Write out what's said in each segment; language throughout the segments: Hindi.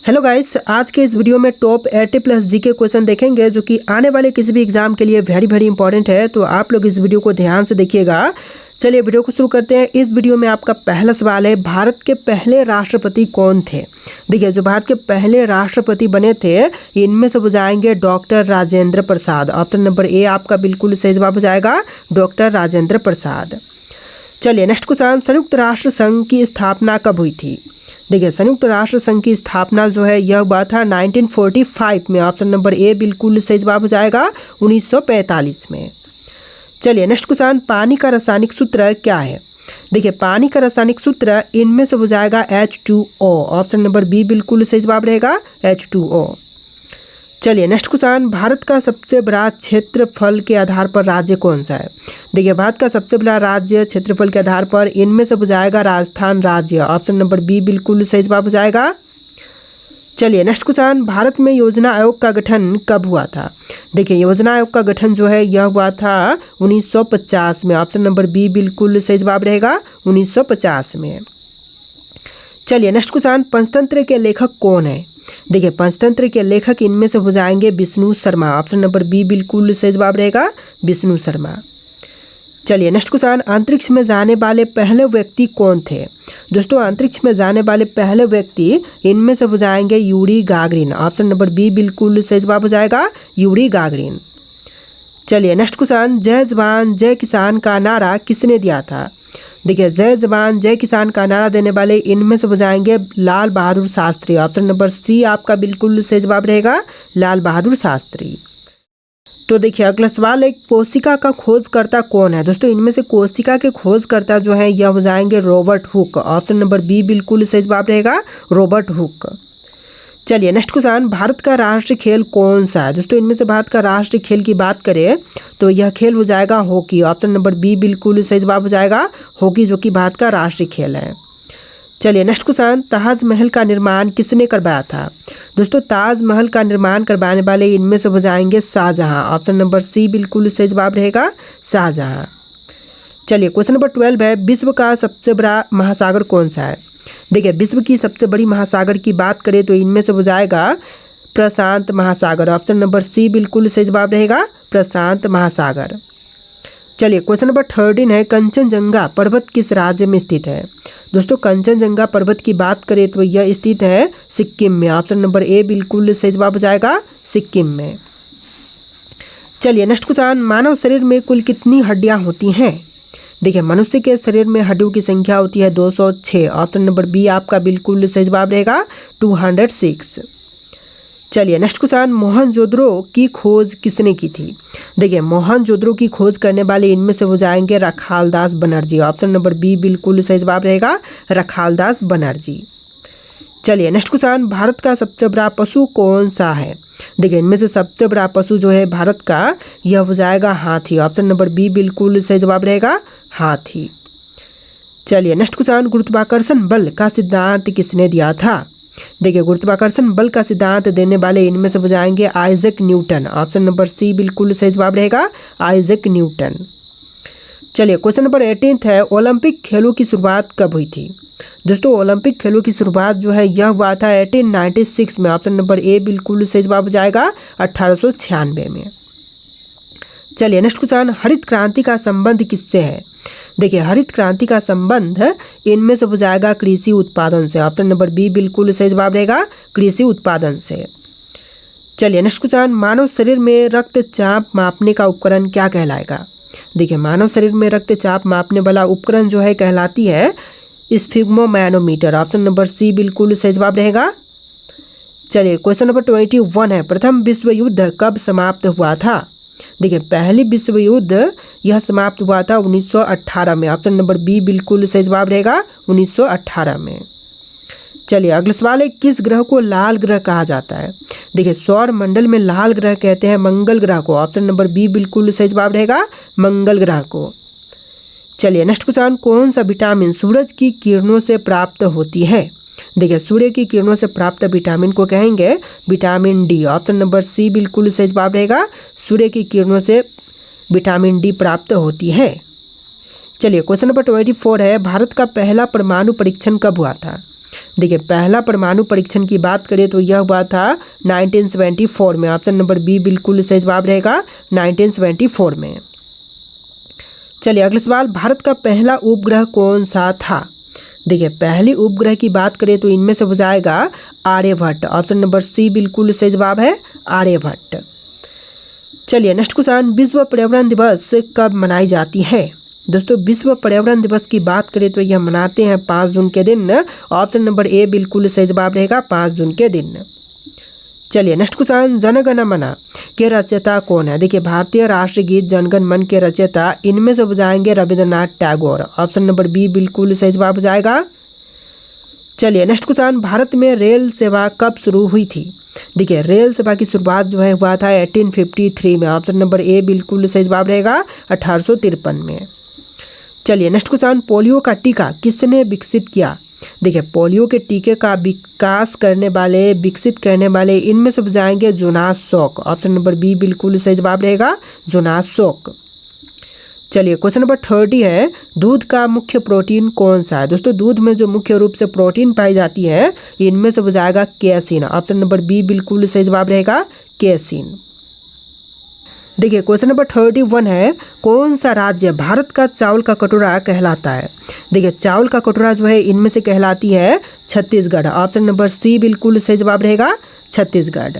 हेलो गाइस, आज के इस वीडियो में टॉप 80 प्लस जीके क्वेश्चन देखेंगे जो कि आने वाले किसी भी एग्जाम के लिए वेरी इंपॉर्टेंट है। तो आप लोग इस वीडियो को ध्यान से देखिएगा। चलिए वीडियो को शुरू करते हैं। इस वीडियो में आपका पहला सवाल है, भारत के पहले राष्ट्रपति कौन थे। देखिए, जो भारत के पहले राष्ट्रपति बने थे इनमें से हो जाएंगे doctor Rajendra Prasad. Option number A आपका बिल्कुल सही जवाब हो जाएगा, डॉक्टर राजेंद्र प्रसाद। चलिए नेक्स्ट क्वेश्चन, संयुक्त राष्ट्र संघ की स्थापना कब हुई थी। देखिए, संयुक्त राष्ट्र संघ की स्थापना जो है यह हुआ था 1945 में। ऑप्शन नंबर ए बिल्कुल सही जवाब हो जाएगा, 1945 में। चलिए नेक्स्ट क्वेश्चन, पानी का रासायनिक सूत्र क्या है। देखिए, पानी का रासायनिक सूत्र इनमें से हो जाएगा H2O। ऑप्शन नंबर बी बिल्कुल सही जवाब रहेगा, H2O। चलिए नेक्स्ट क्वेश्चन, भारत का सबसे बड़ा क्षेत्रफल के आधार पर राज्य कौन सा है। देखिए, भारत का सबसे बड़ा राज्य क्षेत्रफल के आधार पर इनमें से हो जाएगा राजस्थान राज्य। ऑप्शन नंबर बी बिल्कुल सही जवाब हो जाएगा। चलिए नेक्स्ट क्वेश्चन, भारत में योजना आयोग का गठन कब हुआ था। देखिए, योजना आयोग का गठन जो है यह हुआ था 1950 में। ऑप्शन नंबर बी बिल्कुल सही जवाब रहेगा, 1950 में। चलिए नेक्स्ट क्वेश्चन, पंचतंत्र के लेखक कौन है। देखिए, पंचतंत्र के लेखक इनमें से हो जाएंगे Vishnu Sharma. Option number B बिल्कुल सही जवाब रहेगा, विष्णु शर्मा। चलिए नेक्स्ट क्वेश्चन, अंतरिक्ष में जाने वाले पहले व्यक्ति कौन थे। दोस्तों, अंतरिक्ष में जाने वाले पहले व्यक्ति इनमें से हो जाएंगे Yuri Gagarin. Option number B बिल्कुल सही जवाब हो जाएगा, यूरी गागरिन। चलिए नेक्स्ट क्वेश्चन, जय जवान जय किसान का नारा किसने दिया था। देखिए, जय जवान जय किसान का नारा देने वाले इनमें से हो जाएंगे लाल बहादुर शास्त्री। ऑप्शन नंबर सी आपका बिल्कुल सही जवाब रहेगा, लाल बहादुर शास्त्री। तो देखिए, अगला सवाल है, कोशिका का खोजकर्ता कौन है। दोस्तों, इनमें से कोशिका के खोजकर्ता जो है यह हो जाएंगे Robert Hooke. Option number B बिल्कुल सही जवाब रहेगा, रॉबर्ट हुक। चलिए नेक्स्ट क्वेश्चन, भारत का राष्ट्रीय खेल कौन सा है। दोस्तों, इनमें से भारत का राष्ट्रीय खेल की बात करें तो यह खेल हो जाएगा हॉकी। ऑप्शन नंबर बी बिल्कुल सही जवाब हो जाएगा, हॉकी, जो कि भारत का राष्ट्रीय खेल है। चलिए नेक्स्ट क्वेश्चन, ताजमहल का निर्माण किसने करवाया था। दोस्तों, ताजमहल का निर्माण करवाने वाले इनमें से हो जाएंगे शाहजहां। ऑप्शन नंबर सी बिल्कुल सही जवाब रहेगा, शाहजहां। चलिए क्वेश्चन नंबर 12 है, विश्व का सबसे बड़ा महासागर कौन सा है। देखिए, विश्व की सबसे बड़ी महासागर की बात करें तो इनमें से हो जाएगा प्रशांत महासागर। ऑप्शन नंबर सी बिल्कुल सही जवाब रहेगा, प्रशांत महासागर। चलिए क्वेश्चन नंबर 13 है, कंचनजंगा पर्वत किस राज्य में स्थित है। दोस्तों, कंचनजंगा पर्वत की बात करें तो यह स्थित है सिक्किम में। ऑप्शन नंबर ए बिल्कुल सही जवाब हो जाएगा, सिक्किम में। चलिए नेक्स्ट क्वेश्चन, मानव शरीर में कुल कितनी हड्डियां होती हैं। देखिए, मनुष्य के शरीर में हड्डियों की संख्या होती है 206। ऑप्शन नंबर बी आपका बिल्कुल सही जवाब रहेगा, 206। चलिए नेक्स्ट क्वेश्चन, मोहनजोदड़ो की खोज किसने की थी। देखिए, मोहनजोदड़ो की खोज करने वाले इनमें से हो जाएंगे Rakhaldas Banerjee. Option number B बिल्कुल सही जवाब रहेगा, रखालदास बनर्जी। चलिए नेक्स्ट क्वेश्चन, भारत का सबसे बड़ा पशु कौन सा है। देखिए, इनमें से सबसे बड़ा पशु जो है भारत का यह हो जाएगा हाथी। ऑप्शन नंबर बी बिल्कुल सही जवाब रहेगा, हाथी। चलिए नेक्स्ट क्वेश्चन, गुरुत्वाकर्षण बल का सिद्धांत किसने दिया था। देखिए, गुरुत्वाकर्षण बल का सिद्धांत देने वाले इनमें से हो जाएंगे Isaac Newton. Option number C बिल्कुल सही जवाब रहेगा, आइजैक न्यूटन। चलिए क्वेश्चन नंबर 18 है, ओलंपिक खेलों की शुरुआत कब हुई थी। दोस्तों, ओलंपिक खेलों की शुरुआत जो है यह हुआ था 1896 में। ऑप्शन नंबर ए बिल्कुल सही जवाब हो जाएगा, 1896 में। चलिए नेक्स्ट क्वेश्चन, हरित क्रांति का संबंध किससे है। देखिए, हरित क्रांति का संबंध इनमें से हो जाएगा कृषि उत्पादन से। ऑप्शन नंबर बी बिल्कुल सही जवाब रहेगा, कृषि उत्पादन से। चलिए नेक्स्ट क्वेश्चन, मानव शरीर में रक्तचाप मापने का उपकरण क्या कहलाएगा। देखिए, मानव शरीर में रक्तचाप मापने वाला उपकरण जो है कहलाती है स्फिग्मोमैनोमीटर। ऑप्शन नंबर सी बिल्कुल सही जवाब रहेगा। चलिए क्वेश्चन नंबर 21 है, प्रथम विश्व युद्ध कब समाप्त हुआ था। देखिए, पहली विश्व युद्ध यह समाप्त हुआ था 1918 में। ऑप्शन नंबर बी बिल्कुल सही जवाब रहेगा, 1918 में। चलिए अगला सवाल है, किस ग्रह को लाल ग्रह कहा जाता है। देखिए, सौर मंडल में लाल ग्रह कहते हैं मंगल ग्रह को। ऑप्शन नंबर बी बिल्कुल सही जवाब रहेगा, मंगल ग्रह को। चलिए नेक्स्ट क्वेश्चन, कौन सा विटामिन सूरज की किरणों से प्राप्त होती है। देखिए, सूर्य की किरणों से प्राप्त विटामिन को कहेंगे vitamin D. Option number C बिल्कुल सही जवाब रहेगा, सूर्य की किरणों से विटामिन डी प्राप्त होती है। चलिए क्वेश्चन नंबर 24 है, भारत का पहला परमाणु परीक्षण कब हुआ था। देखिए पहला परमाणु परीक्षण की बात करें तो यह हुआ था 1974 में। ऑप्शन नंबर बी बिल्कुल सही जवाब रहेगा 1974 में। चलिए अगला सवाल, भारत का पहला उपग्रह कौन सा था? देखिए पहली उपग्रह की बात करें तो इनमें से हो जाएगा आर्यभट्ट। ऑप्शन नंबर सी बिल्कुल सही जवाब है आर्यभट्ट। चलिए नेक्स्ट क्वेश्चन, विश्व पर्यावरण दिवस कब मनाई जाती है? दोस्तों विश्व पर्यावरण दिवस की बात करें तो यह मनाते हैं 5 जून के दिन। ऑप्शन नंबर ए बिल्कुल सही जवाब रहेगा 5 जून के दिन। चलिए नेक्स्ट क्वेश्चन, जनगण मन के रचयिता कौन है? देखिए भारतीय राष्ट्रीय गीत जनगण मन के रचयिता इनमें से हो जाएंगे Rabindranath Tagore. Option number B बिल्कुल सही जवाब हो जाएगा। चलिए नेक्स्ट क्वेश्चन, भारत में रेल सेवा कब शुरू हुई थी? देखिए रेल सेवा की शुरुआत जो है हुआ था 1853 में। ऑप्शन नंबर ए बिल्कुल सही जवाब रहेगा 1853 में। चलिए नेक्स्ट क्वेश्चन, पोलियो का टीका किसने विकसित किया? देखिए पोलियो के टीके का विकसित करने वाले इनमें से जाएंगे Jonas Salk. Option number B बिल्कुल सही जवाब रहेगा जोनास सॉक। चलिए क्वेश्चन नंबर 30 है, दूध का मुख्य प्रोटीन कौन सा है? दोस्तों दूध में जो मुख्य रूप से प्रोटीन पाई जाती है इनमें से हो जाएगा कैसीन। ऑप्शन नंबर बी बिल्कुल सही जवाब रहेगा कैसीन। देखिए क्वेश्चन नंबर 31 है, कौन सा राज्य भारत का चावल का कटोरा कहलाता है? देखिए चावल का कटोरा जो है इनमें से कहलाती है छत्तीसगढ़। ऑप्शन नंबर सी बिल्कुल सही जवाब रहेगा छत्तीसगढ़।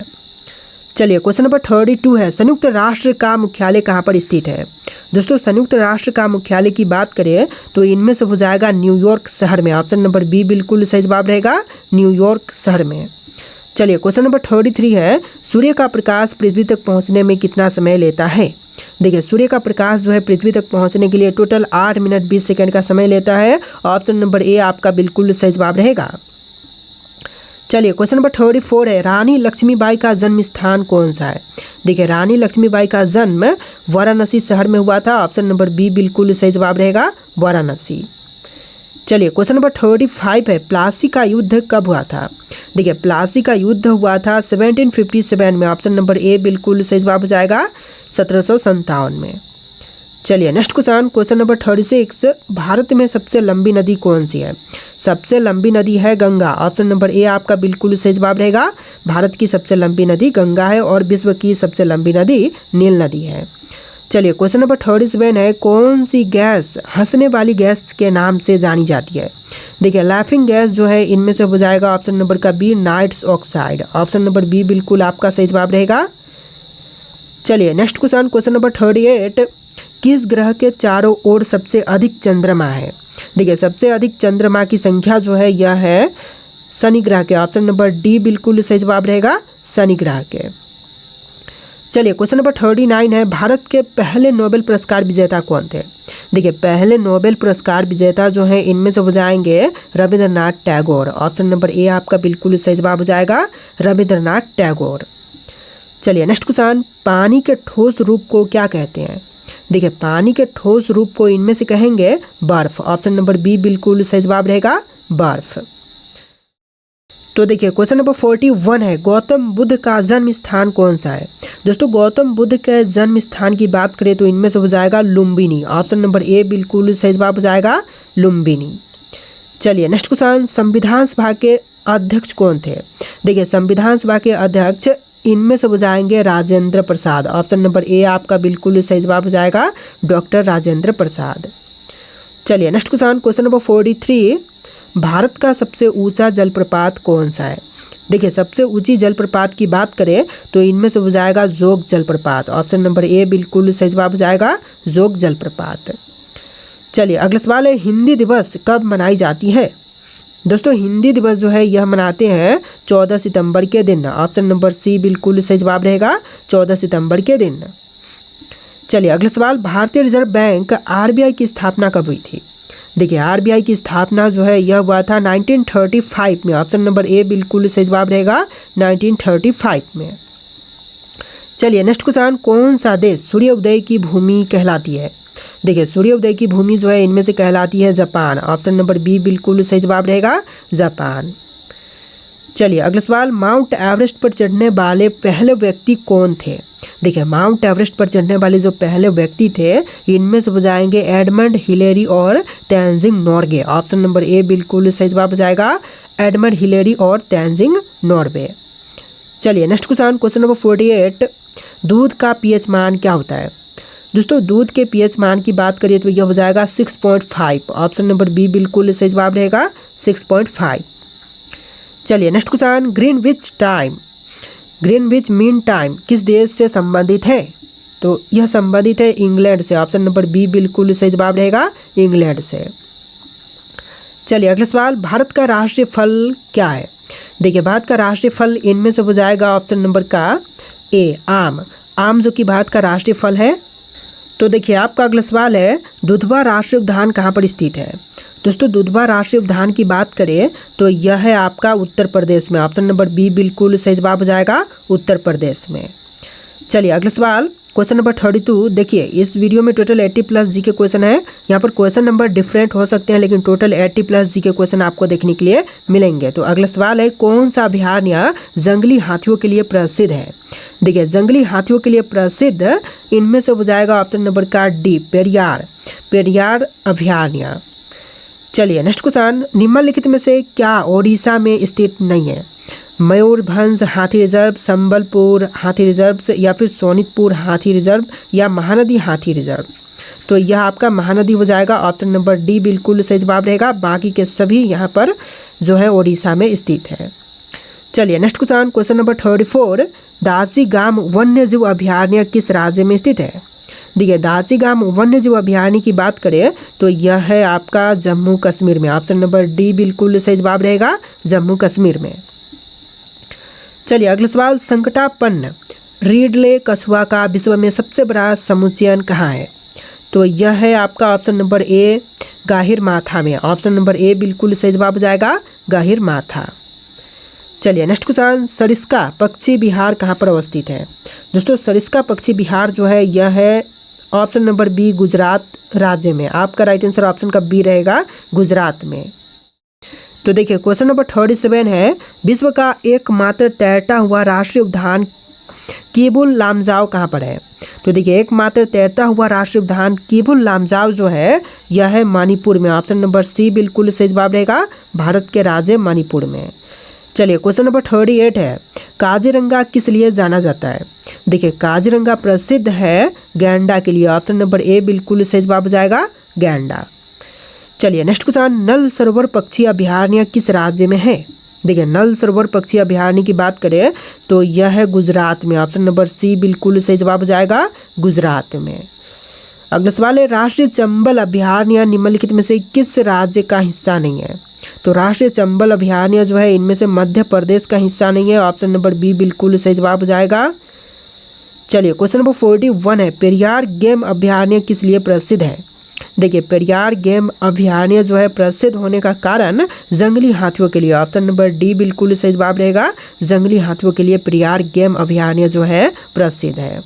चलिए क्वेश्चन नंबर 32 है, संयुक्त राष्ट्र का मुख्यालय कहाँ पर स्थित है? दोस्तों संयुक्त राष्ट्र का मुख्यालय की बात करें तो इनमें से हो जाएगा न्यूयॉर्क शहर में। ऑप्शन नंबर बी बिल्कुल सही जवाब रहेगा न्यूयॉर्क शहर में। चलिए क्वेश्चन नंबर 33 है, सूर्य का प्रकाश पृथ्वी तक पहुंचने में कितना समय लेता है? देखिए सूर्य का प्रकाश जो है पृथ्वी तक पहुंचने के लिए टोटल 8 मिनट 20 सेकंड का समय लेता है। ऑप्शन नंबर ए आपका बिल्कुल सही जवाब रहेगा। चलिए क्वेश्चन नंबर 34 है, रानी लक्ष्मीबाई का जन्म स्थान कौन सा है? देखिए रानी लक्ष्मीबाई का जन्म वाराणसी शहर में हुआ था। ऑप्शन नंबर बी बिल्कुल सही जवाब रहेगा वाराणसी। चलिए क्वेश्चन नंबर 35 है, प्लासी का युद्ध कब हुआ था? देखिए प्लासी का युद्ध हुआ था 1757 में। ऑप्शन नंबर ए बिल्कुल सही जवाब हो जाएगा 1757 में। चलिए नेक्स्ट क्वेश्चन नंबर 36, भारत में सबसे लंबी नदी कौन सी है? सबसे लंबी नदी है गंगा। ऑप्शन नंबर ए आपका बिल्कुल सही जवाब रहेगा। भारत की सबसे लंबी नदी गंगा है और विश्व की सबसे लंबी नदी नील नदी है। चलिए क्वेश्चन नंबर 37 है, कौन सी गैस हंसने वाली गैस के नाम से जानी जाती है? देखिए लाफिंग गैस जो है इनमें से हो जाएगा ऑप्शन नंबर का B nitrous oxide. Option number B बिल्कुल आपका सही जवाब रहेगा। चलिए नेक्स्ट क्वेश्चन नंबर 38, किस ग्रह के चारों ओर सबसे अधिक चंद्रमा है? देखिए सबसे अधिक चंद्रमा की संख्या जो है यह है शनि ग्रह के। ऑप्शन नंबर डी बिल्कुल सही जवाब रहेगा शनि ग्रह के। चलिए क्वेश्चन नंबर 39 है, भारत के पहले नोबेल पुरस्कार विजेता कौन थे? देखिए पहले नोबेल पुरस्कार विजेता जो है इनमें से हो जाएंगे Rabindranath Tagore. Option number A आपका बिल्कुल सही जवाब हो जाएगा रविंद्रनाथ टैगोर। चलिए नेक्स्ट क्वेश्चन, पानी के ठोस रूप को क्या कहते हैं? देखिए पानी के ठोस रूप को इनमें से कहेंगे बर्फ। ऑप्शन नंबर बी बिल्कुल सही जवाब रहेगा बर्फ। तो देखिए क्वेश्चन नंबर 41 है, गौतम बुद्ध का जन्म स्थान कौन सा है? दोस्तों गौतम बुद्ध के जन्म स्थान की बात करें तो इनमें से हो जाएगा लुम्बिनी। ऑप्शन नंबर ए बिल्कुल सही जवाब हो जाएगा लुम्बिनी। चलिए नेक्स्ट क्वेश्चन, संविधान सभा के अध्यक्ष कौन थे? देखिए संविधान सभा के अध्यक्ष इनमें से हो जाएंगे Rajendra Prasad. Option number A आपका बिल्कुल सही जवाब हो जाएगा डॉक्टर राजेंद्र प्रसाद। चलिए नेक्स्ट क्वेश्चन नंबर 43, भारत का सबसे ऊंचा जलप्रपात कौन सा है? देखिए सबसे ऊंची जलप्रपात की बात करें तो इनमें से हो जाएगा जोग जलप्रपात। ऑप्शन नंबर ए बिल्कुल सही जवाब हो जाएगा जोग जलप्रपात। चलिए अगला सवाल है, हिंदी दिवस कब मनाई जाती है? दोस्तों हिंदी दिवस जो है यह मनाते हैं 14 सितंबर के दिन। ऑप्शन नंबर सी बिल्कुल सही जवाब रहेगा 14 सितंबर के दिन। चलिए अगला सवाल, भारतीय रिजर्व बैंक आरबीआई की स्थापना कब हुई थी? देखिए आरबीआई की स्थापना जो है यह हुआ था 1935 में। ऑप्शन नंबर ए बिल्कुल सही जवाब रहेगा 1935 में। चलिए नेक्स्ट क्वेश्चन, कौन सा देश सूर्योदय की भूमि कहलाती है? देखिए सूर्योदय की भूमि जो है इनमें से कहलाती है जापान। ऑप्शन नंबर बी बिल्कुल सही जवाब रहेगा जापान। चलिए अगला सवाल, माउंट एवरेस्ट पर चढ़ने वाले पहले व्यक्ति कौन थे? देखिए माउंट एवरेस्ट पर चढ़ने वाले जो पहले व्यक्ति थे इनमें से हो जाएंगे एडमंड हिलेरी और Tenzing Norgay. Option number A बिल्कुल सही जवाब हो जाएगा, एडमंड हिलेरी और तेंजिंग नोर्गे। चलिए नेक्स्ट क्वेश्चन नंबर 48, दूध का पीएच मान क्या होता है? दोस्तों दूध के पीएच मान की बात करिए तो यह हो जाएगा 6.5। ऑप्शन नंबर बी बिल्कुल सही जवाब रहेगा 6.5। चलिए next question, Greenwich mean time किस देश से संबंधित है? तो यह संबंधित है इंग्लैंड से। ऑप्शन नंबर बी बिल्कुल सही जवाब रहेगा इंग्लैंड से। चलिए अगला सवाल, भारत का राष्ट्रीय फल क्या है? देखिए भारत का राष्ट्रीय फल इनमें से हो जाएगा ऑप्शन नंबर का ए आम जो कि भारत का राष्ट्रीय फल है। तो देखिए आपका अगला सवाल है, दुधवा राष्ट्रीय उद्यान कहाँ पर स्थित है? दोस्तों दुधवा राष्ट्रीय उद्यान की बात करें तो यह है आपका उत्तर प्रदेश में। ऑप्शन नंबर बी बिल्कुल सही जवाब हो जाएगा उत्तर प्रदेश में। चलिए अगला सवाल, क्वेश्चन नंबर 32। देखिए इस वीडियो में टोटल 80+ जी के क्वेश्चन है। यहाँ पर क्वेश्चन नंबर डिफरेंट हो सकते हैं लेकिन टोटल 80+ जी के क्वेश्चन आपको देखने के लिए मिलेंगे। तो अगला सवाल है, कौन सा अभयारण्य जंगली हाथियों के लिए प्रसिद्ध है? देखिए जंगली हाथियों के लिए प्रसिद्ध इनमें से हो जाएगा ऑप्शन नंबर का डी पेरियार अभयारण्य। चलिए नेक्स्ट क्वेश्चन, निम्नलिखित में से क्या ओडिशा में स्थित नहीं है? मयूरभंज हाथी रिजर्व, संबलपुर हाथी रिजर्व या फिर सोनितपुर हाथी रिजर्व या महानदी हाथी रिजर्व। तो यह आपका महानदी हो जाएगा। ऑप्शन नंबर डी बिल्कुल सही जवाब रहेगा। बाकी के सभी यहाँ पर जो है ओडिशा में स्थित है। चलिए नेक्स्ट क्वेश्चन नंबर 34, दाचीगाम वन्यजीव अभयारण्य किस राज्य में स्थित है? देखिए दाचीगाम वन्यजीव अभयारण्य की बात करें तो यह है आपका जम्मू कश्मीर में। ऑप्शन नंबर डी बिल्कुल सही जवाब रहेगा जम्मू कश्मीर में। चलिए अगला सवाल, संकटापन्न रीडले कछुआ का विश्व में सबसे बड़ा समुच्चयन कहाँ है? तो यह है आपका ऑप्शन नंबर ए गाहिरमाथा में। ऑप्शन नंबर ए बिल्कुल सही जवाब हो जाएगा गाहिरमाथा। चलिए नेक्स्ट क्वेश्चन, सरिस्का पक्षी विहार कहाँ पर अवस्थित है? दोस्तों सरिस्का पक्षी विहार जो है यह है ऑप्शन नंबर बी गुजरात राज्य में। आपका राइट आंसर ऑप्शन का बी रहेगा गुजरात में। तो देखिए क्वेश्चन नंबर 37 है, विश्व का एकमात्र तैरता हुआ राष्ट्रीय उद्यान केबुल लामजाओ कहाँ पर है? तो देखिए एकमात्र तैरता हुआ राष्ट्रीय उद्यान केबुल लामजाओ जो है यह है मणिपुर में। ऑप्शन नंबर सी बिल्कुल सही जवाब रहेगा भारत के राज्य मणिपुर में। चलिए क्वेश्चन नंबर 38 है, काजीरंगा किस लिए जाना जाता है? देखिए काजीरंगा प्रसिद्ध है गैंडा के लिए। ऑप्शन नंबर ए बिल्कुल सही जवाब हो जाएगा गैंडा। चलिए नेक्स्ट क्वेश्चन, नल सरोवर पक्षी अभयारण्य किस राज्य में है? देखिए नल सरोवर पक्षी अभयारण्य की बात करें तो यह है गुजरात में। ऑप्शन नंबर सी बिल्कुल सही जवाब हो जाएगा गुजरात में। अगला सवाल है, राष्ट्रीय चंबल अभयारण्य निम्नलिखित में से किस राज्य का हिस्सा नहीं है? तो राष्ट्रीय चंबल अभयारण्य जो है इनमें से मध्य प्रदेश का हिस्सा नहीं है। ऑप्शन नंबर बी बिल्कुल सही जवाब हो जाएगा। चलिए क्वेश्चन नंबर 41 है, पेरियार गेम अभयारण्य किस लिए प्रसिद्ध है? देखिए पेरियार गेम अभयारण्य जो है प्रसिद्ध होने का कारण जंगली हाथियों के लिए। ऑप्शन नंबर डी बिल्कुल सही जवाब रहेगा जंगली हाथियों के लिए पेरियार गेम अभयारण्य जो है प्रसिद्ध है।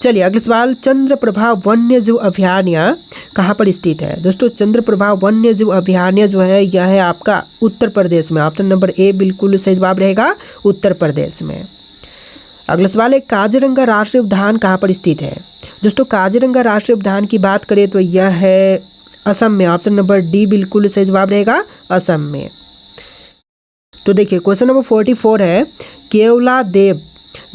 चलिए अगला सवाल, चंद्रप्रभा वन्यजीव अभयारण्य कहाँ पर स्थित है? दोस्तों चंद्रप्रभा वन्यजीव अभयारण्य जो है यह है आपका उत्तर प्रदेश में। ऑप्शन नंबर ए बिल्कुल सही जवाब रहेगा उत्तर प्रदेश में। अगला सवाल है, काजीरंगा राष्ट्रीय उद्यान कहाँ पर स्थित है? दोस्तों काजीरंगा राष्ट्रीय उद्यान की बात करें तो यह है असम में। ऑप्शन नंबर डी बिल्कुल सही जवाब रहेगा असम में। तो देखिए क्वेश्चन नंबर 44 है, केवलादेव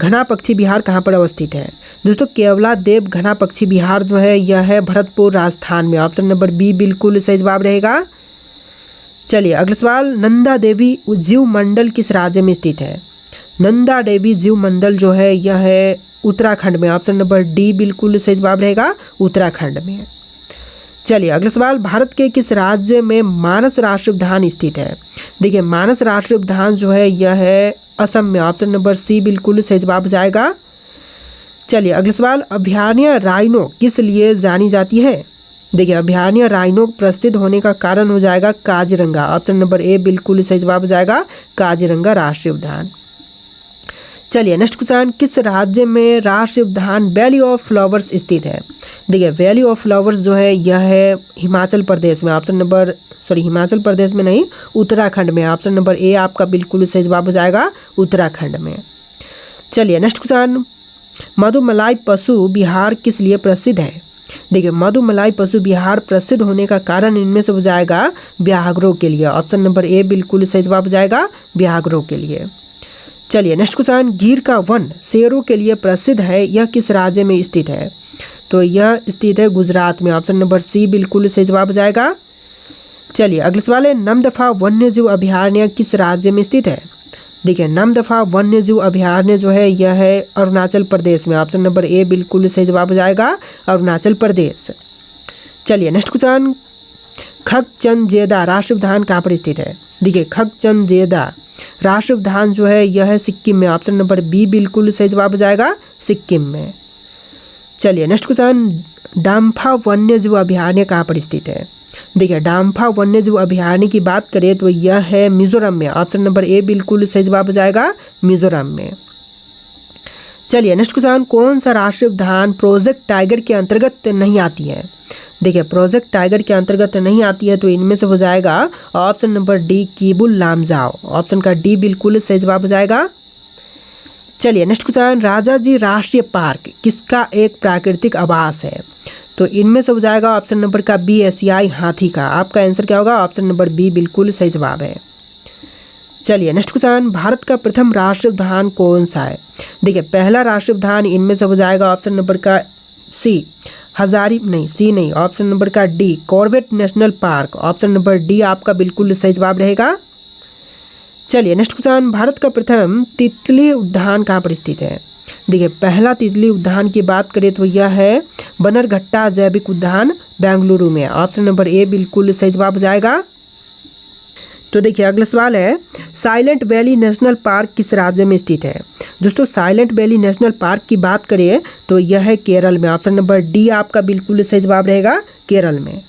घना पक्षी विहार कहाँ पर अवस्थित है? दोस्तों केवलादेव घना पक्षी विहार जो है यह है भरतपुर राजस्थान में। ऑप्शन नंबर बी बिल्कुल सही जवाब रहेगा। चलिए अगला सवाल, नंदा देवी जीव मंडल किस राज्य में स्थित है? नंदा देवी जीव मंडल जो है यह है उत्तराखंड में। ऑप्शन नंबर डी बिल्कुल सही जवाब रहेगा उत्तराखंड में। चलिए अगला सवाल, भारत के किस राज्य में मानस राष्ट्रीय उद्यान स्थित है? देखिए मानस राष्ट्रीय उद्यान जो है यह है असम में। ऑप्शन नंबर सी बिल्कुल सही जवाब हो जाएगा। चलिए अगला सवाल, अभयारण्य राइनो किस लिए जानी जाती है? देखिए अभयारण्य राइनो प्रसिद्ध होने का कारण हो जाएगा काजीरंगा। ऑप्शन नंबर ए बिल्कुल सही जवाब हो जाएगा काजीरंगा राष्ट्रीय उद्यान। चलिए नेक्स्ट क्वेश्चन, किस राज्य में राष्ट्रीय उद्यान वैली ऑफ फ्लावर्स स्थित है? देखिए वैली ऑफ फ्लावर्स जो है यह है हिमाचल प्रदेश में। Option number sorry Himachal Pradesh में नहीं, उत्तराखंड में। ऑप्शन नंबर ए आपका बिल्कुल सही जवाब हो जाएगा, उत्तराखंड में। चलिए नेक्स्ट क्वेश्चन, मधुमलाई पशु विहार किस लिए प्रसिद्ध है? देखिए मधुमलाई पशु विहार प्रसिद्ध होने का कारण इनमें से हो जाएगा व्याघ्रों के लिए। ऑप्शन नंबर ए बिल्कुल सही जवाब हो जाएगा, व्याघ्रों के लिए। चलिए नेक्स्ट क्वेश्चन, गिर का वन शेरों के लिए प्रसिद्ध है, यह किस राज्य में स्थित है? तो यह स्थित है गुजरात में। ऑप्शन नंबर सी बिल्कुल सही जवाब हो जाएगा। चलिए अगले सवाल है, नमदफा वन्यजीव अभयारण्य किस राज्य में स्थित है? देखिए नमदफा वन्यजीव अभयारण्य जो है यह है अरुणाचल प्रदेश में। ऑप्शन नंबर ए बिल्कुल सही जवाब हो जाएगा, अरुणाचल प्रदेश। चलिए नेक्स्ट क्वेश्चन, खगचंदजेदा राष्ट्रीय उद्यान कहाँ पर स्थित है? देखिए खगचंदजेदा राष्ट्रीय उद्यान जो है यह है सिक्किम में। ऑप्शन नंबर बी बिल्कुल सही जवाब हो जाएगा, सिक्किम में। चलिए नेक्स्ट क्वेश्चन, डाम्फा वन्यजीव अभयारण्य कहाँ पर स्थित है? देखिए डाम्फा वन्यजीव अभयारण्य की बात करें तो यह है मिजोरम में। ऑप्शन नंबर ए बिल्कुल सही जवाब हो जाएगा, मिजोरम में। चलिए नेक्स्ट क्वेश्चन, कौन सा राष्ट्रीय उद्यान प्रोजेक्ट टाइगर के अंतर्गत नहीं आती है? देखिए प्रोजेक्ट टाइगर के अंतर्गत नहीं आती है तो इनमें से हो जाएगा option number D Keibul Lamjao. Option का डी बिल्कुल सही जवाब हो जाएगा। चलिए नेक्स्ट क्वेश्चन, राजाजी राष्ट्रीय पार्क किसका एक प्राकृतिक आवास है? तो इनमें से हो जाएगा ऑप्शन नंबर का बी एशियाई हाथी का। आपका आंसर क्या होगा? ऑप्शन नंबर बी बिल्कुल सही जवाब है। चलिए नेक्स्ट क्वेश्चन, भारत का प्रथम राष्ट्रीय उद्यान कौन सा है? देखिए पहला राष्ट्रीय उद्यान इनमें से हो जाएगा ऑप्शन नंबर का सी सी नहीं, ऑप्शन नंबर का D Corbett national park. Option number D आपका बिल्कुल सही जवाब रहेगा। चलिए नेक्स्ट क्वेश्चन, भारत का प्रथम तितली उद्यान कहाँ पर स्थित है? देखिए पहला तितली उद्यान की बात करें तो यह है बन्नरघट्टा जैविक उद्यान बेंगलुरु में। ऑप्शन नंबर ए बिल्कुल सही जवाब हो जाएगा। तो देखिए अगला सवाल है, साइलेंट वैली नेशनल पार्क किस राज्य में स्थित है? दोस्तों साइलेंट वैली नेशनल पार्क की बात करें तो यह है केरल में। ऑप्शन नंबर डी आपका बिल्कुल सही जवाब रहेगा, केरल में।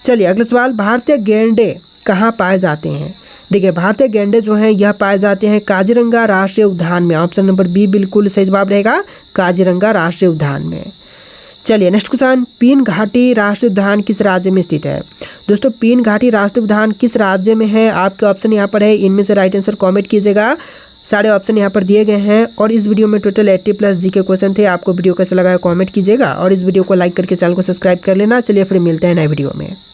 चलिए अगला सवाल, भारतीय गैंडे कहाँ पाए जाते हैं? देखिए भारतीय गैंडे जो हैं यह पाए जाते हैं काजीरंगा राष्ट्रीय उद्यान में। ऑप्शन नंबर बी बिल्कुल सही जवाब रहेगा, काजीरंगा राष्ट्रीय उद्यान में। चलिए नेक्स्ट क्वेश्चन, पीन घाटी राष्ट्रीय उद्यान किस राज्य में स्थित है? दोस्तों पीन घाटी राष्ट्रीय उद्यान किस राज्य में है? आपके ऑप्शन यहाँ पर है, इनमें से राइट आंसर कमेंट कीजिएगा। सारे ऑप्शन यहाँ पर दिए गए हैं और इस वीडियो में टोटल 80+ जीके क्वेश्चन थे। आपको वीडियो कैसा लगा कमेंट कीजिएगा और इस वीडियो को लाइक करके चैनल को सब्सक्राइब कर लेना। चलिए फिर मिलते हैं नए वीडियो में।